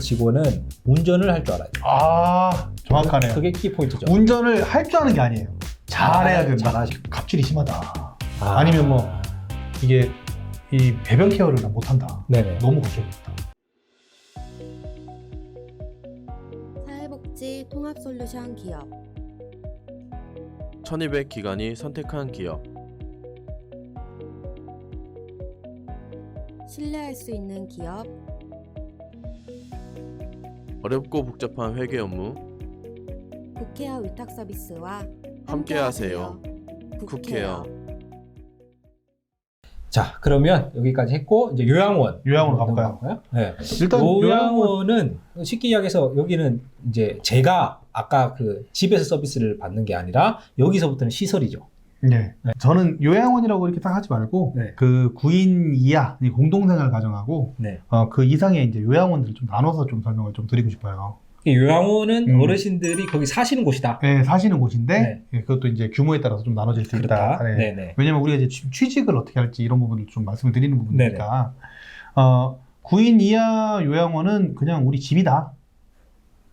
직원은 운전을 할 줄 알아야 돼요. 아, 정확하네요. 그게 키포인트죠. 운전을 할 줄 아는 게 아니에요. 잘해야 된다. 갑질이 심하다. 아니면 뭐 이게 이 배변 케어를 못한다. 네네. 너무 걱정입니다. 사회복지 통합솔루션 기업 1200 기관이 선택한 기업. 신뢰할 수 있는 기업 어렵고 복잡한 회계 업무 국케어 위탁 서비스와 함께하세요. 국케어. 자, 그러면 여기까지 했고 이제 요양원. 요양원으로 가볼까요? 넘어갈까요? 네. 일단 요양원은 쉽게 이야기해서 여기는 이제 제가 아까 그 집에서 서비스를 받는 게 아니라 여기서부터는 시설이죠. 네. 저는 요양원이라고 이렇게 딱 하지 말고 네. 그 9인 이하 공동생활 가정하고 네. 그 이상의 이제 요양원들을 좀 나눠서 좀 설명을 좀 드리고 싶어요. 요양원은 어르신들이 거기 사시는 곳이다. 네, 사시는 곳인데 네. 예, 그것도 이제 규모에 따라서 좀 나눠질 수 있다. 네. 네네. 왜냐면 우리가 이제 취직을 어떻게 할지 이런 부분을 좀 말씀을 드리는 부분이니까 9인 이하 요양원은 그냥 우리 집이다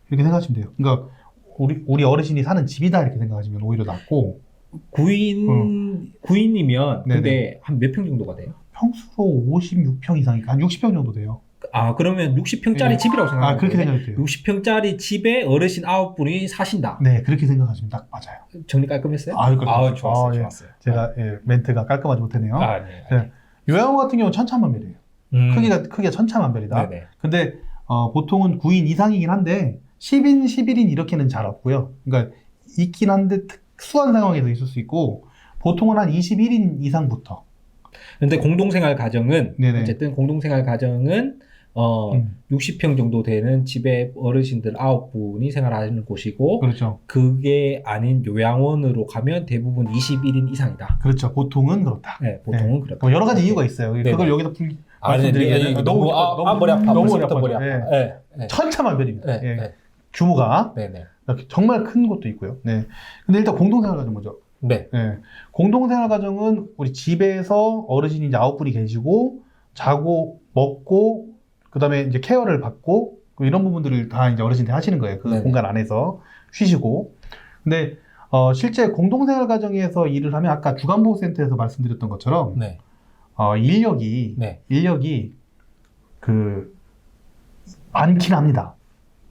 이렇게 생각하시면 돼요. 그러니까 우리 어르신이 사는 집이다 이렇게 생각하시면 오히려 낫고 9인이면 네네. 근데 한 몇 평 정도가 돼요? 평수로 56평 이상이니까 한 60평 정도 돼요. 아, 그러면 60평짜리 네. 집이라고 생각하면 그렇게 생각이 돼요. 60평짜리 집에 어르신 9분이 사신다. 네, 그렇게 생각하시면 딱 맞아요. 정리 깔끔했어요? 깔끔했어요. 좋았어요. 예. 좋았어요. 제가 멘트가 깔끔하지 못했네요. 네. 네. 요양원 같은 경우는 천차만별이에요. 크기가 천차만별이다. 네네. 근데 보통은 9인 이상이긴 한데 10인, 11인 이렇게는 잘 없고요. 그러니까 있긴 한데 특수한 상황에서 있을 수 있고 보통은 한 21인 이상부터. 근데 공동생활 가정은 네네. 어쨌든 공동생활 가정은 60평 정도 되는 집에 어르신들 9분이 생활하는 곳이고 그렇죠. 그게 아닌 요양원으로 가면 대부분 21인 이상이다. 그렇죠. 보통은 그렇다. 네, 보통은 네. 그렇다. 뭐 여러 가지 이유가 있어요. 네네. 그걸 여기서 말씀드리기에는 너무 머리 아파. 너무 벌써부터 머리 머리 아파요. 아파. 네. 네. 천차만별입니다. 네. 예. 네. 규모가 네네. 이렇게 정말 큰 곳도 있고요. 네. 근데 일단 공동생활 가정 먼저. 네. 네. 공동생활 가정은 우리 집에서 어르신이 이제 9분이 계시고 자고 먹고 그다음에 이제 케어를 받고 이런 부분들을 다 이제 어르신들이 하시는 거예요. 그 네네. 공간 안에서 쉬시고. 근데 실제 공동생활 가정에서 일을 하면 아까 주간보호센터에서 말씀드렸던 것처럼 네. 인력이 네. 그 많긴 합니다.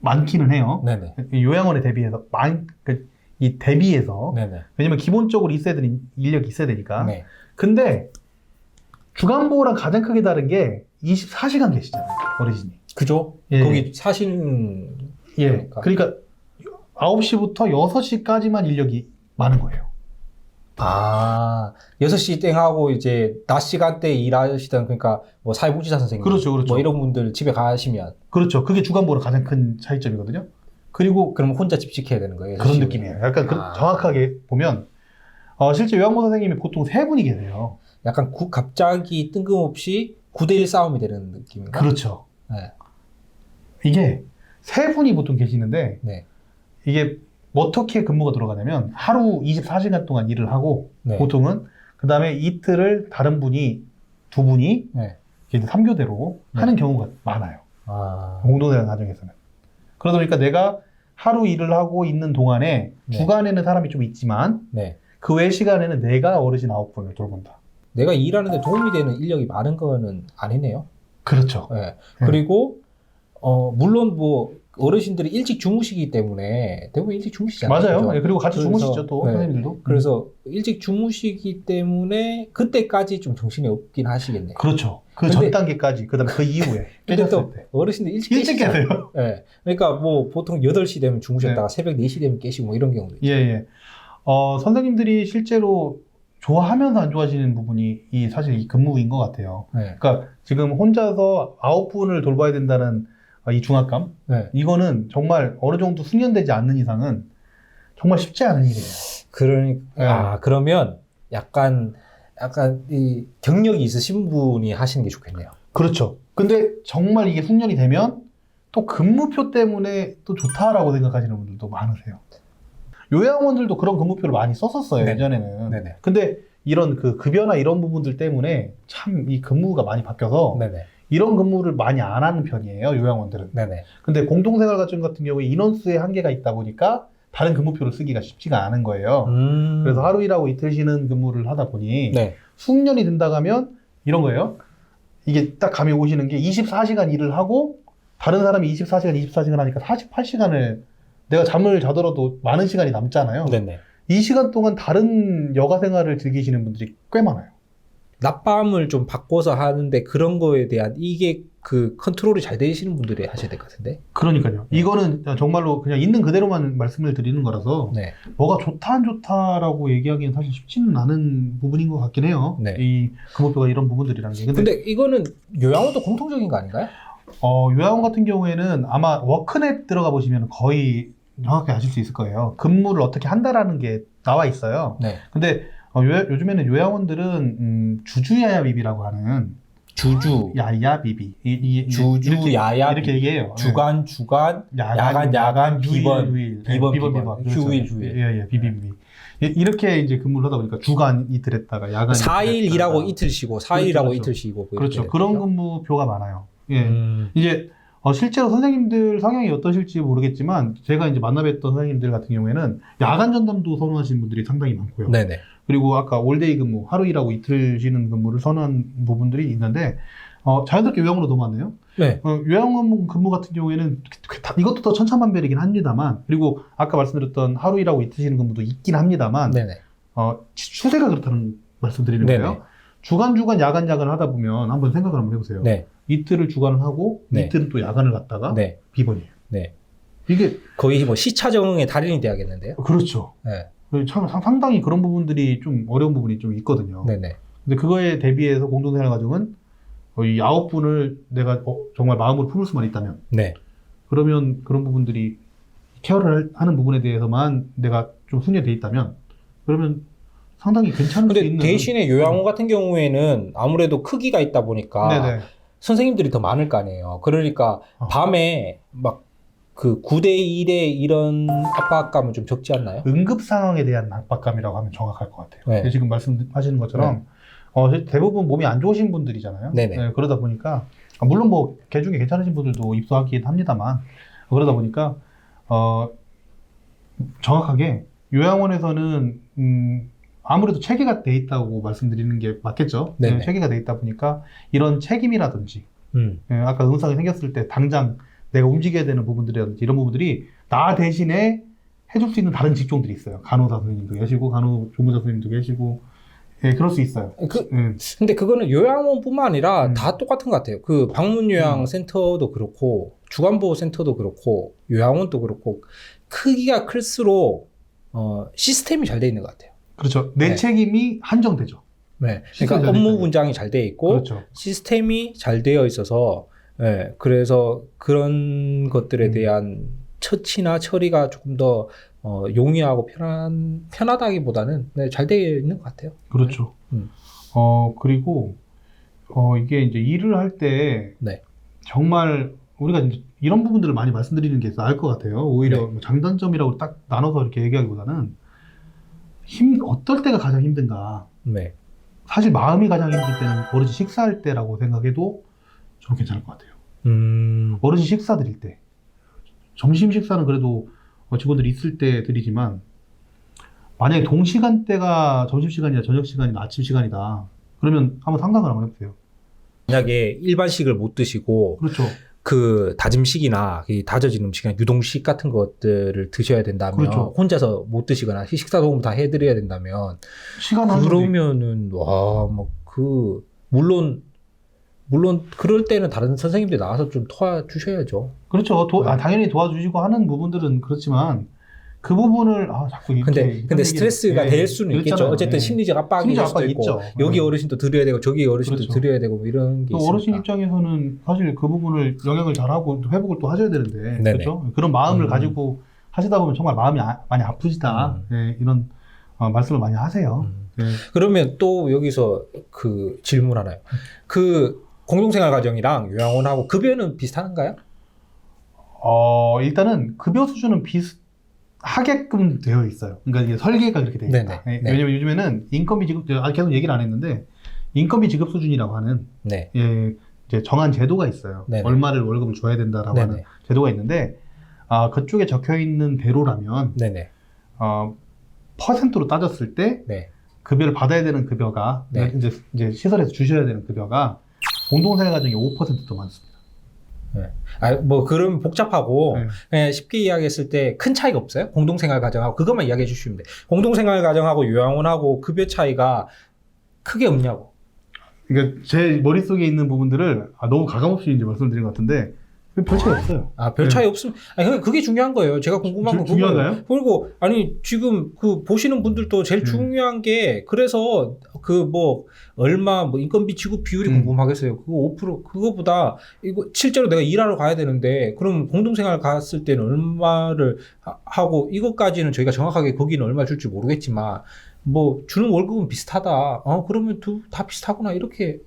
많기는 해요. 네네. 요양원에 대비해서 이 대비해서 네네. 왜냐면 기본적으로 있어야 되는 인력이 있어야 되니까. 네. 근데 주간보호랑 가장 크게 다른 게 24시간 계시잖아요, 어르신이. 그죠? 예. 거기 사시는 예. 그러니까 9시부터 6시까지만 인력이 많은 거예요. 6시 땡하고 이제 낮 시간대 일하시던 그러니까 뭐 사회복지사 선생님 그렇죠, 그렇죠. 뭐 이런 분들 집에 가시면 그렇죠. 그게 주간보호랑 가장 큰 차이점이거든요. 그리고 그럼 혼자 집 지켜야 되는 거예요? 그런 6시 이후에? 느낌이에요. 약간 정확하게 보면 실제 요양보호 선생님이 보통 3분이 계세요. 약간 갑자기 뜬금없이 9대1 싸움이 되는 느낌인가? 그렇죠. 네. 이게 3분이 보통 계시는데 네. 이게 어떻게 근무가 들어가냐면 하루 24시간 동안 일을 하고 네. 보통은 그 다음에 이틀을 다른 분이 2분이 네. 3교대로 네. 하는 경우가 많아요. 아. 공동생활 가정에서는. 그러다 보니까 내가 하루 일을 하고 있는 동안에 네. 주간에는 사람이 좀 있지만 네. 그 외 시간에는 내가 어르신 9분을 돌본다. 내가 일하는데 도움이 되는 인력이 많은 거는 아니네요. 그렇죠. 네. 네. 그리고 물론 뭐 어르신들이 일찍 주무시기 때문에 대부분 일찍 주무시잖아요. 맞아요. 그죠? 예, 그리고 같이 그래서, 주무시죠, 또 네. 선생님들도. 그래서 일찍 주무시기 때문에 그때까지 좀 정신이 없긴 하시겠네요. 그렇죠. 그 근데- 전 단계까지, 그 다음에 그 이후에. 근데 깨졌을 또 때. 어르신들 일찍 일찍 깨시잖아요. 깨세요. 네. 그러니까 뭐 보통 8시 되면 주무셨다가 새벽 4시 되면 깨시고 뭐 이런 경우도 있죠. 예, 예. 선생님들이 실제로 좋아하면서 안 좋아하시는 부분이 사실 이 근무인 것 같아요. 네. 그러니까 지금 혼자서 9분을 돌봐야 된다는 이 중압감, 네. 이거는 정말 어느 정도 숙련되지 않는 이상은 정말 쉽지 않은 일이에요. 그러면 약간 이 경력이 있으신 분이 하시는 게 좋겠네요. 그렇죠. 근데 정말 이게 숙련이 되면 또 근무표 때문에 또 좋다라고 생각하시는 분들도 많으세요. 요양원들도 그런 근무표를 많이 썼었어요, 네. 예전에는. 네네. 근데 이런 그 급여나 이런 부분들 때문에 참 이 근무가 많이 바뀌어서 네네. 이런 근무를 많이 안 하는 편이에요, 요양원들은. 네네. 근데 공동생활가정 같은 경우에 인원수의 한계가 있다 보니까 다른 근무표를 쓰기가 쉽지가 않은 거예요. 그래서 하루 일하고 이틀 쉬는 근무를 하다 보니 네. 숙련이 된다 하면 이런 거예요. 이게 딱 감이 오시는 게 24시간 일을 하고 다른 사람이 24시간 하니까 48시간을 내가 잠을 자더라도 많은 시간이 남잖아요. 네네. 이 시간 동안 다른 여가 생활을 즐기시는 분들이 꽤 많아요. 낮밤을 좀 바꿔서 하는데 그런 거에 대한 이게 그 컨트롤이 잘 되시는 분들이 하셔야 될 것 같은데. 그러니까요. 이거는 정말로 그냥 있는 그대로만 말씀을 드리는 거라서 네. 뭐가 좋다 안 좋다라고 얘기하기는 사실 쉽지는 않은 부분인 것 같긴 해요. 네. 이 근무표가 이런 부분들이라는 게. 근데 이거는 요양원도 공통적인 거 아닌가요? 요양원 같은 경우에는 아마 워크넷 들어가 보시면 거의 정확히 아실 수 있을 거예요. 근무를 어떻게 한다라는 게 나와 있어요. 네. 근데 요즘에는 요양원들은 주주야야비비라고 하는 야야비비 이렇게 얘기해요. 주간, 야간, 비번, 휴일, 휴일. 예, 비비. 이렇게 이제 근무를 하다 보니까 주간 이틀 했다가 야간 4일 일하고 이틀 쉬고, 4일 일하고 그렇죠. 이틀 쉬고. 뭐 그렇죠. 이렇게 그런 되죠? 근무표가 많아요. 예. 음. 이제 실제로 선생님들 성향이 어떠실지 모르겠지만 제가 이제 만나뵀던 선생님들 같은 경우에는 야간 전담도 선호하시는 분들이 상당히 많고요. 네네. 그리고 아까 올데이 근무, 하루 일하고 이틀 쉬는 근무를 선호한 부분들이 있는데 자연스럽게 요양원으로 넘어왔네요. 네. 요양원 근무 같은 경우에는 이것도 더 천차만별이긴 합니다만, 그리고 아까 말씀드렸던 하루 일하고 이틀 쉬는 근무도 있긴 합니다만, 네네. 추세가 그렇다는 말씀드리는 네네. 거예요. 주간, 야간을 하다 보면 한번 생각을 한번 해보세요. 네. 이틀을 주간을 하고 네. 이틀은 또 야간을 갔다가 네. 비번이에요. 네. 이게 거의 뭐 시차 적응의 달인이 돼야겠는데요? 그렇죠. 네. 참 상당히 그런 부분들이 좀 어려운 부분이 좀 있거든요. 네네. 근데 그거에 대비해서 공동생활 가정은 이 9분을 내가 정말 마음으로 품을 수만 있다면, 네. 그러면 그런 부분들이 케어를 하는 부분에 대해서만 내가 좀 숙련돼 있다면, 그러면 상당히 괜찮을 수 근데 있는. 대신에 요양원 같은 경우에는 아무래도 크기가 있다 보니까 네네. 선생님들이 더 많을 거 아니에요. 그러니까 밤에 막 그 9대 1의 이런 압박감은 좀 적지 않나요? 응급 상황에 대한 압박감이라고 하면 정확할 것 같아요. 네. 지금 말씀하시는 것처럼 대부분 몸이 안 좋으신 분들이잖아요. 네네. 네, 그러다 보니까 물론 뭐 개 중에 괜찮으신 분들도 입소하긴 합니다만, 그러다 보니까 정확하게 요양원에서는 아무래도 체계가 돼 있다고 말씀드리는 게 맞겠죠. 네네. 체계가 돼 있다 보니까 이런 책임이라든지 아까 응상이 생겼을 때 당장 내가 움직여야 되는 부분들이라든지 이런 부분들이 나 대신에 해줄 수 있는 다른 직종들이 있어요. 간호사 선생님도 계시고 간호조무사 선생님도 계시고, 예, 그럴 수 있어요. 근데 그거는 요양원뿐만 아니라 음. 다 똑같은 것 같아요. 그 방문요양센터도 그렇고 주간보호센터도 그렇고 요양원도 그렇고 크기가 클수록 시스템이 잘 돼 있는 것 같아요. 그렇죠. 내 네. 책임이 한정되죠. 네. 시스템이 그러니까 잘 돼 업무 있다고요. 분장이 잘 돼 있고 그렇죠. 시스템이 잘 되어 있어서 그래서 그런 것들에 대한 처치나 처리가 조금 더 용이하고 편하다기보다는 잘 되어 있는 것 같아요. 그렇죠. 그리고 이게 이제 일을 할 때 네. 정말 우리가 이제 이런 부분들을 많이 말씀드리는 게 나을 것 같아요. 오히려 네. 뭐 장단점이라고 딱 나눠서 이렇게 얘기하기보다는 어떨 때가 가장 힘든가. 네. 사실 마음이 가장 힘들 때는 어르신 식사할 때라고 생각해도 저는 괜찮을 것 같아요. 어르신 식사 드릴 때. 점심 식사는 그래도 직원들이 있을 때 드리지만, 만약에 동시간대가 점심시간이나 저녁시간이나 아침시간이다. 그러면 한번 상상을 한번 해보세요. 만약에 일반식을 못 드시고 그렇죠. 그 다짐식이나 이 다져진 음식이나 유동식 같은 것들을 드셔야 된다면 그렇죠. 혼자서 못 드시거나 식사 도움 다 해드려야 된다면 시간 한정도 그러면은 물론 그럴 때는 다른 선생님들 나와서 좀 도와주셔야죠. 그렇죠. 당연히 도와주시고 하는 부분들은 그렇지만 그 부분을 자꾸 이렇게 근데 스트레스가 될 수는 있겠죠. 그렇잖아요. 어쨌든 심리적 압박이 심리적 될 수도 압박이 있고 있죠. 여기 어르신도 드려야 되고 저기 어르신도 그렇죠. 드려야 되고 뭐 이런 게 또 어르신 있으니까. 입장에서는 사실 그 부분을 영향을 잘하고 또 회복을 또 하셔야 되는데, 네네. 그렇죠? 그런 마음을 가지고 하시다 보면 정말 마음이 많이 아프시다. 예, 이런 말씀을 많이 하세요. 예. 그러면 또 여기서 그 질문 하나요. 그 공동생활 가정이랑 요양원하고 급여는 비슷한가요? 일단은 급여 수준은 비슷하게끔 되어 있어요. 그러니까 이게 설계가 그렇게 되어 있다. 네네. 예, 왜냐면 요즘에는 인건비 지급, 계속 얘기를 안 했는데 인건비 지급 수준이라고 하는 네. 예, 이제 정한 제도가 있어요. 네네. 얼마를 월급을 줘야 된다라고 네네. 하는 제도가 있는데 그쪽에 적혀 있는 대로라면 네네. 퍼센트로 따졌을 때 네. 급여를 받아야 되는 급여가 네. 이제 시설에서 주셔야 되는 급여가 공동생활 가정이 5%더 많습니다. 뭐 그럼 복잡하고 네. 그냥 쉽게 이야기했을 때 큰 차이가 없어요? 공동생활 가정하고 그것만 이야기해 주시면 돼. 공동생활 가정하고 요양원하고 급여 차이가 크게 없냐고. 그러니까 제 머릿속에 있는 부분들을 너무 가감없이 이제 말씀드린 것 같은데 별 차이 없어요. 별 차이 없으면 그게 중요한 거예요. 제가 궁금한 건 그거예요. 중요한가요? 그리고 아니 지금 그 보시는 분들도 제일 중요한 게 그래서 그 뭐 얼마 뭐 인건비 지급 비율이 궁금하겠어요. 그거 5% 그거보다 이거 실제로 내가 일하러 가야 되는데 그럼 공동생활 갔을 때는 얼마를 하고 이것까지는 저희가 정확하게 거기는 얼마 줄지 모르겠지만 뭐 주는 월급은 비슷하다. 그러면 다 비슷하구나 이렇게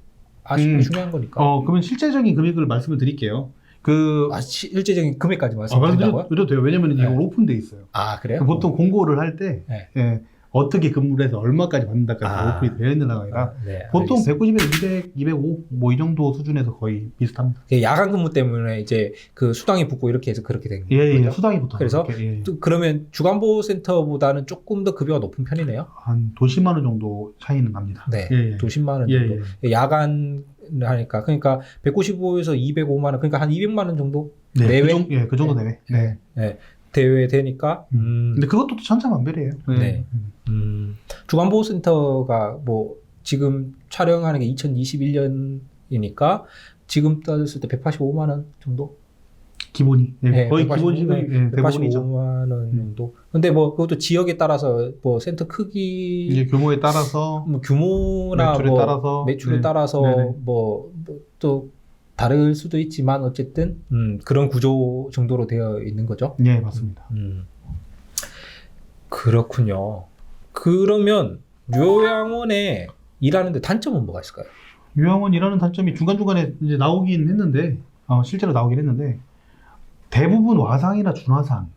아시는 게 중요한 거니까. 그러면 실제적인 금액을 말씀을 드릴게요. 일제적인 금액까지 말씀드린다고요? 말씀드려도 돼요. 왜냐면 이거 오픈돼 있어요. 그래요? 보통 공고를 할 때 네. 어떻게 근무를 해서 얼마까지 받는다까지 오픈이 되어 있는 상황이라 보통 190에서 200, 205 뭐 이 정도 수준에서 거의 비슷합니다. 야간 근무 때문에 이제 그 수당이 붙고 이렇게 해서 그렇게 된 거죠. 예, 수당이 붙어요. 그래서 이렇게, 또 그러면 주간보호센터보다는 조금 더 급여가 높은 편이네요. 한 도시만 원 정도 차이는 납니다. 네, 예. 도 10만 원 정도. 야간 하니까 그러니까 195에서 205만 원, 그러니까 한 200만 원 정도 네, 내외. 그 정도 내외. 네. 대외 되니까. 근데 그것도 또 천차만별이에요. 네. 주간보호센터가 뭐 지금 촬영하는 게 2021년이니까 지금 따졌을 때 185만 원 정도? 기본이. 네, 거의 185, 기본 시급이 대부분이죠. 185만 원 정도. 근데 뭐 그것도 지역에 따라서 뭐 센터 크기, 이제 규모에 따라서 뭐 규모나 매출에 뭐 따라서 매출에 네. 따라서 네네. 뭐 또 다를 수도 있지만 어쨌든 그런 구조 정도로 되어 있는 거죠. 네, 맞습니다. 그렇군요. 그러면 요양원에 일하는데 단점은 뭐가 있을까요? 요양원 일하는 단점이 중간중간에 이제 나오긴 했는데 실제로 나오긴 했는데 대부분 와상이나 준화상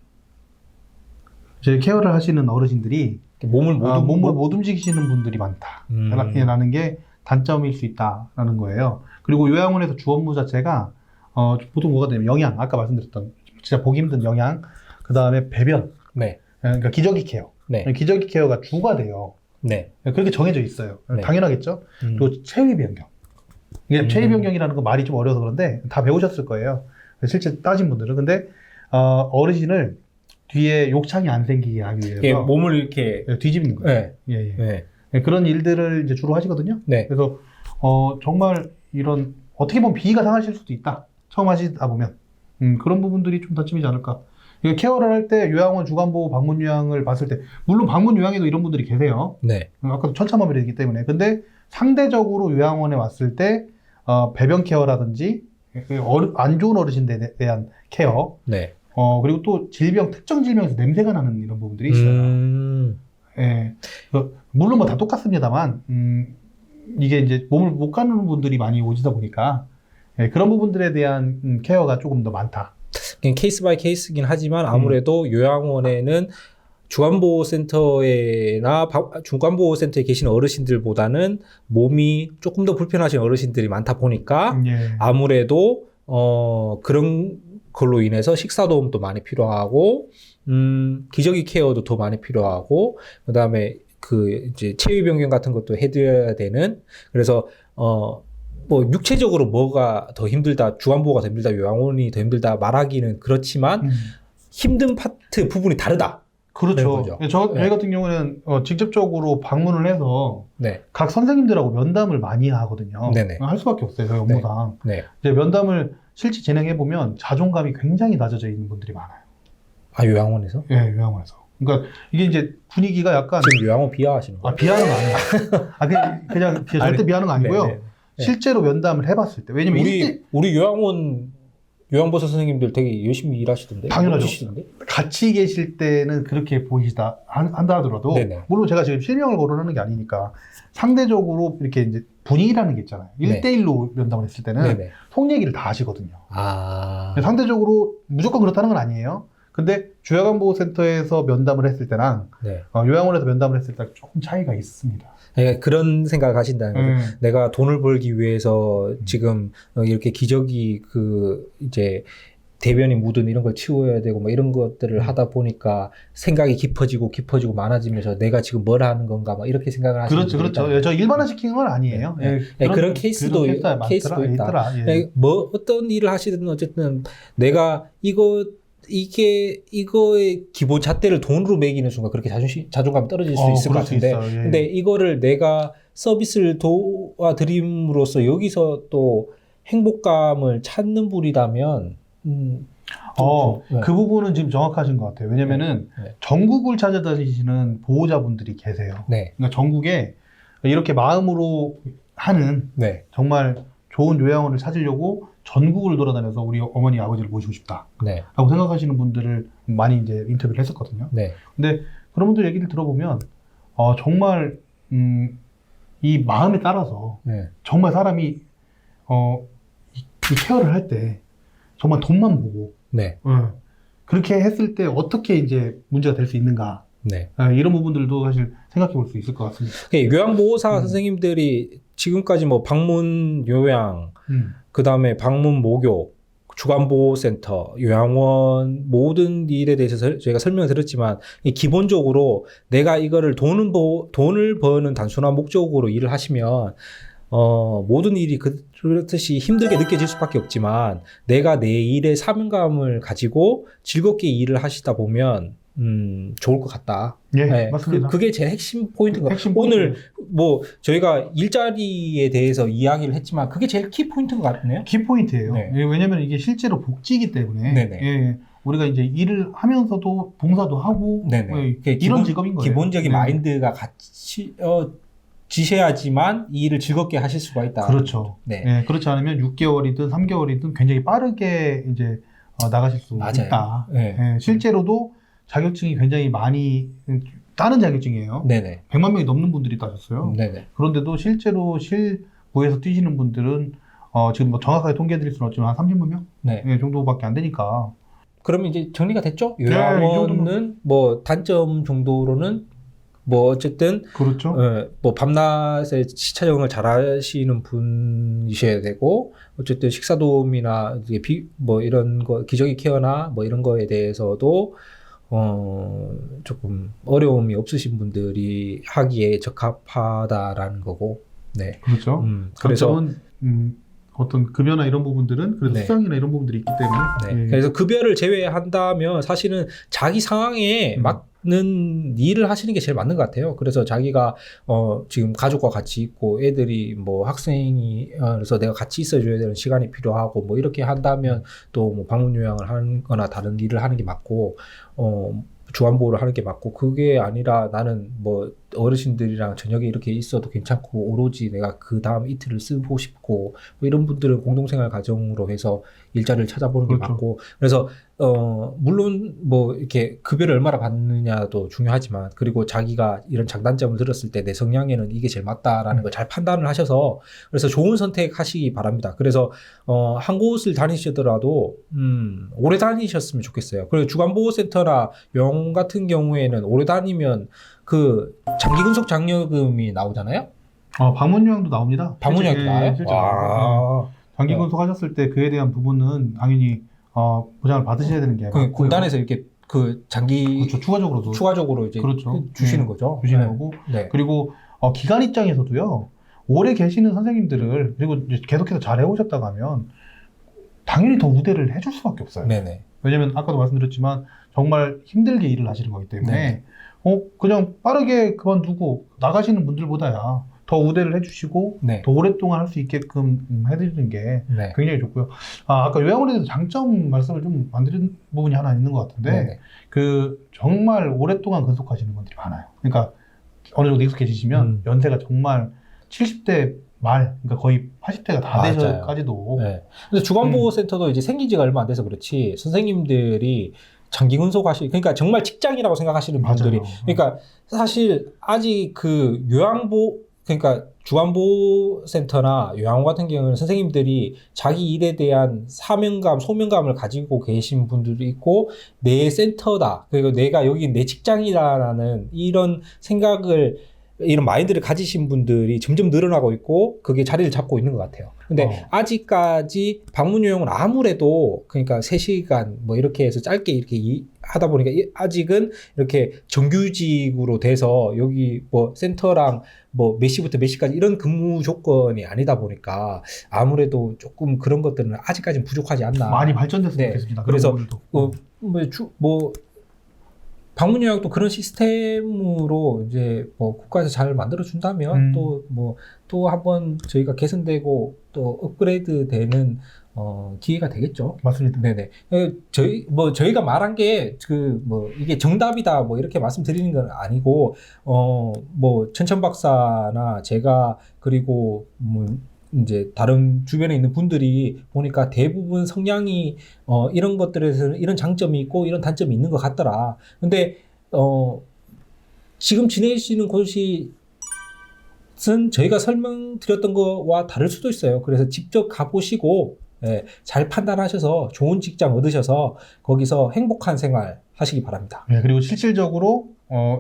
이제 케어를 하시는 어르신들이 몸을 못 움직이시는 분들이 많다라는 게 단점일 수 있다라는 거예요. 그리고 요양원에서 주 업무 자체가 보통 뭐가 되냐면 영양, 아까 말씀드렸던 진짜 보기 힘든 영양, 그 다음에 배변, 네. 그러니까 기저귀 케어, 네. 기저귀 케어가 주가 돼요. 네. 그렇게 정해져 있어요. 네. 당연하겠죠. 그리고 체위 변경. 이게 체위 변경이라는 거 말이 좀 어려워서 그런데 다 배우셨을 거예요. 실제 따진 분들은. 근데 어르신을 뒤에 욕창이 안 생기게 하기 위해서 예, 몸을 이렇게 뒤집는 거예요. 네. 네. 그런 일들을 이제 주로 하시거든요. 네. 그래서 정말 이런 어떻게 보면 비위가 상하실 수도 있다. 처음 하시다 보면 그런 부분들이 좀 단점이지 않을까. 케어를 할 때 요양원 주간보호 방문 요양을 봤을 때 물론 방문 요양에도 이런 분들이 계세요. 네. 아까도 천차만별이기 때문에. 근데 상대적으로 요양원에 왔을 때 배변 케어라든지 안 좋은 어르신들에 대한 케어, 네. 그리고 또 특정 질병에서 냄새가 나는 이런 부분들이 있어요. 예. 물론 뭐 다 똑같습니다만, 이게 이제 몸을 못 가누는 분들이 많이 오시다 보니까, 그런 부분들에 대한 케어가 조금 더 많다. 케이스 바이 케이스긴 하지만 아무래도 요양원에는 주간보호센터나 중간보호센터에 계신 어르신들보다는 몸이 조금 더 불편하신 어르신들이 많다 보니까 아무래도 그런 걸로 인해서 식사 도움도 많이 필요하고 기저귀 케어도 더 많이 필요하고 그다음에 이제 체위 변경 같은 것도 해드려야 되는. 그래서 뭐 육체적으로 뭐가 더 힘들다, 주간보호가 더 힘들다, 요양원이 더 힘들다 말하기는 그렇지만 힘든 부분이 다르다. 그렇죠. 저희 같은 경우는 직접적으로 방문을 해서 각 선생님들하고 면담을 많이 하거든요. 네네. 할 수밖에 없어요. 저희 업무상. 네. 이제 면담을 실제 진행해 보면 자존감이 굉장히 낮아져 있는 분들이 많아요. 요양원에서? 네, 요양원에서. 그러니까 이게 이제 분위기가 약간 지금 요양원 비하하시는 거예요? 비하는 거 아니에요. 그냥 절대 비하는 거 아니고요. 네네. 실제로 면담을 해봤을 때, 왜냐면 우리 요양보호 선생님들 되게 열심히 일하시던데. 당연하죠. 멋지시던데? 같이 계실 때는 그렇게 한다 하더라도, 네네. 물론 제가 지금 실명을 거론하는 게 아니니까 상대적으로 이렇게 이제 분위기라는 게 있잖아요. 1대1로 면담을 했을 때는 속 얘기를 다 하시거든요. 상대적으로 무조건 그렇다는 건 아니에요. 근데 주야간보호센터에서 면담을 했을 때랑 네. 요양원에서 면담을 했을 때랑 조금 차이가 있습니다. 그러니까 그런 생각을 하신다는 거죠. 네. 내가 돈을 벌기 위해서 지금 이렇게 기저귀 이제 대변이 묻은 이런 걸 치워야 되고 뭐 이런 것들을 하다 보니까 생각이 깊어지고 많아지면서 내가 지금 뭘 하는 건가 막 이렇게 생각을 하시는 그렇죠, 분들이 그렇죠. 있다는 저 일반화시키는 건 아니에요. 네. 예, 그런 케이스도 케이스가 있다. 있더라. 예. 뭐 어떤 일을 하시든 어쨌든 내가 이거의 기본 잣대를 돈으로 매기는 순간 그렇게 자존감이 떨어질 수 있을 것 그럴 수 같은데, 있어요. 예. 근데 이거를 내가 서비스를 도와드림으로써 여기서 또 행복감을 찾는 분이라면, 네. 그 부분은 지금 정확하신 것 같아요. 왜냐면은 네. 전국을 찾아다니시는 보호자분들이 계세요. 네, 그러니까 전국에 이렇게 마음으로 하는 네, 정말 좋은 요양원을 찾으려고 전국을 돌아다녀서 우리 어머니 아버지를 모시고 싶다라고 네, 생각하시는 분들을 많이 이제 인터뷰를 했었거든요. 네, 근데 그런 분들 얘기를 들어보면 정말 이 마음에 따라서 네, 정말 사람이 이 케어를 할 때 정말 돈만 보고 네, 그렇게 했을 때 어떻게 이제 문제가 될 수 있는가, 네. 이런 부분들도 사실 생각해 볼 수 있을 것 같습니다. 요양보호사 선생님들이 지금까지 뭐 방문 요양, 그 다음에 방문 모교, 주간보호센터, 요양원 모든 일에 대해서 저희가 설명을 드렸지만 기본적으로 내가 이거를 돈을 버는 단순한 목적으로 일을 하시면 모든 일이 그렇듯이 힘들게 느껴질 수밖에 없지만 내가 내 일에 사명감을 가지고 즐겁게 일을 하시다 보면 좋을 것 같다. 예, 네, 맞습니다. 그게 제일 핵심 포인트인 것 핵심 같아요. 오늘 포인트. 뭐 저희가 일자리에 대해서 이야기를 했지만 그게 제일 키 포인트인 것 같네요. 키포인트예요. 네. 예, 왜냐면 이게 실제로 복지이기 때문에 네네. 예, 우리가 이제 일을 하면서도 봉사도 하고 네네. 예, 그게 이런 직업인 거예요. 기본적인 네. 마인드가 같이 지셔야지만 이 일을 즐겁게 하실 수가 있다. 그렇죠. 네. 예, 그렇지 않으면 6개월이든 3개월이든 굉장히 빠르게 이제 나가실 수 맞아요. 있다. 네. 예, 실제로도 자격증이 굉장히 많이 따는 자격증이에요. 네네. 100만 명이 넘는 분들이 따셨어요. 네네. 그런데도 실제로 실무에서 뛰시는 분들은 지금 뭐 정확하게 통계 드릴 수는 없지만 한 30만 명 네. 정도밖에 안 되니까. 그러면 이제 정리가 됐죠? 이 요양원은 뭐 단점 정도로는 뭐 어쨌든 그렇죠. 뭐 밤낮에 시차적응을 잘 하시는 분이셔야 되고 어쨌든 식사 도움이나 이게 뭐 이런 거 기저귀 케어나 뭐 이런 거에 대해서도 조금 어려움이 없으신 분들이 하기에 적합하다라는 거고. 네. 그렇죠. 그래서 장점은 어떤 급여나 이런 부분들은 그래도 네. 수당이나 이런 부분들이 있기 때문에. 네. 예. 그래서 급여를 제외한다면 사실은 자기 상황에 맞는 일을 하시는 게 제일 맞는 것 같아요. 그래서 자기가 지금 가족과 같이 있고 애들이 뭐 학생이 그래서 내가 같이 있어줘야 되는 시간이 필요하고 뭐 이렇게 한다면 또 뭐 방문 요양을 하거나 다른 일을 하는 게 맞고 주안보호를 하는 게 맞고 그게 아니라 나는 뭐 어르신들이랑 저녁에 이렇게 있어도 괜찮고 오로지 내가 그 다음 이틀을 쓰고 싶고 뭐 이런 분들은 공동생활 가정으로 해서 일자리를 찾아보는 게 그렇죠. 맞고 그래서 물론 뭐 이렇게 급여를 얼마나 받느냐도 중요하지만 그리고 자기가 이런 장단점을 들었을 때 내 성향에는 이게 제일 맞다라는 걸 잘 판단을 하셔서 그래서 좋은 선택하시기 바랍니다. 그래서 한 곳을 다니시더라도 오래 다니셨으면 좋겠어요. 그리고 주간보호센터나 영 같은 경우에는 오래 다니면 그 장기 근속 장려금이 나오잖아요. 방문 요양도 나옵니다. 방문 요양도 나와요? 실제 아. 장기 네. 근속하셨을 때 그에 대한 부분은 당연히 보장을 받으셔야 되는 게 그 맞고요. 군단에서 이렇게 그 장기 그렇죠. 추가적으로도 추가적으로 이제 그렇죠. 주시는 네. 거죠. 주시는 네. 거고 네. 그리고 기관 입장에서도요. 오래 계시는 선생님들을 그리고 이제 계속해서 잘 해오셨다고 하면 당연히 더 우대를 해줄 수밖에 없어요. 네네. 왜냐면 아까도 말씀드렸지만 정말 힘들게 일을 하시는 거기 때문에 네. 그냥 빠르게 그만두고 나가시는 분들보다야 더 우대를 해주시고 네. 더 오랫동안 할 수 있게끔 해드리는 게 네. 굉장히 좋고요. 아까 요양원에 대해서 장점 말씀을 좀 안 드린 부분이 하나 있는 것 같은데 네네. 그 정말 오랫동안 근속하시는 분들이 많아요. 그러니까 어느 정도 익숙해지시면 연세가 정말 70대 말, 그러니까 거의 80대가 다 맞아요. 돼서까지도 네. 근데 주간보호센터도 이제 생긴 지가 얼마 안 돼서 그렇지 선생님들이 장기 근속하시, 그러니까 정말 직장이라고 생각하시는 분들이, 맞아요. 그러니까 사실 아직 그 그러니까 주간보센터나 요양원 같은 경우는 선생님들이 자기 일에 대한 사명감, 소명감을 가지고 계신 분들도 있고 내 센터다. 그리고 내가 여기 내 직장이다라는 이런 생각을 이런 마인드를 가지신 분들이 점점 늘어나고 있고 그게 자리를 잡고 있는 것 같아요. 근데 아직까지 방문 요양은 아무래도 그러니까 3시간 뭐 이렇게 해서 짧게 이렇게 하다 보니까 아직은 이렇게 정규직으로 돼서 여기 뭐 센터랑 뭐 몇 시부터 몇 시까지 이런 근무 조건이 아니다 보니까 아무래도 조금 그런 것들은 아직까지는 부족하지 않나. 많이 발전됐으면 네. 좋겠습니다. 그래서 그런 부분들도. 방문 요약도 그런 시스템으로 이제 뭐 국가에서 잘 만들어 준다면 또 한번 저희가 개선되고 또 업그레이드 되는 기회가 되겠죠. 맞습니다. 네네. 저희가 말한 게 이게 정답이다 뭐 이렇게 말씀드리는 건 아니고 뭐 천천 박사나 제가 그리고 이제 다른 주변에 있는 분들이 보니까 대부분 성향이 이런 것들에서는 이런 장점이 있고 이런 단점이 있는 것 같더라. 근데 지금 지내시는 곳이 저희가 설명드렸던 거와 다를 수도 있어요. 그래서 직접 가보시고 잘 판단하셔서 좋은 직장 얻으셔서 거기서 행복한 생활 하시기 바랍니다. 네, 그리고 실질적으로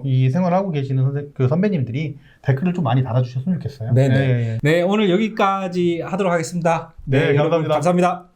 이 생활하고 계시는 선배님들이 댓글을 좀 많이 달아주셨으면 좋겠어요. 네네. 네, 오늘 여기까지 하도록 하겠습니다. 네, 여러분 감사합니다. 감사합니다.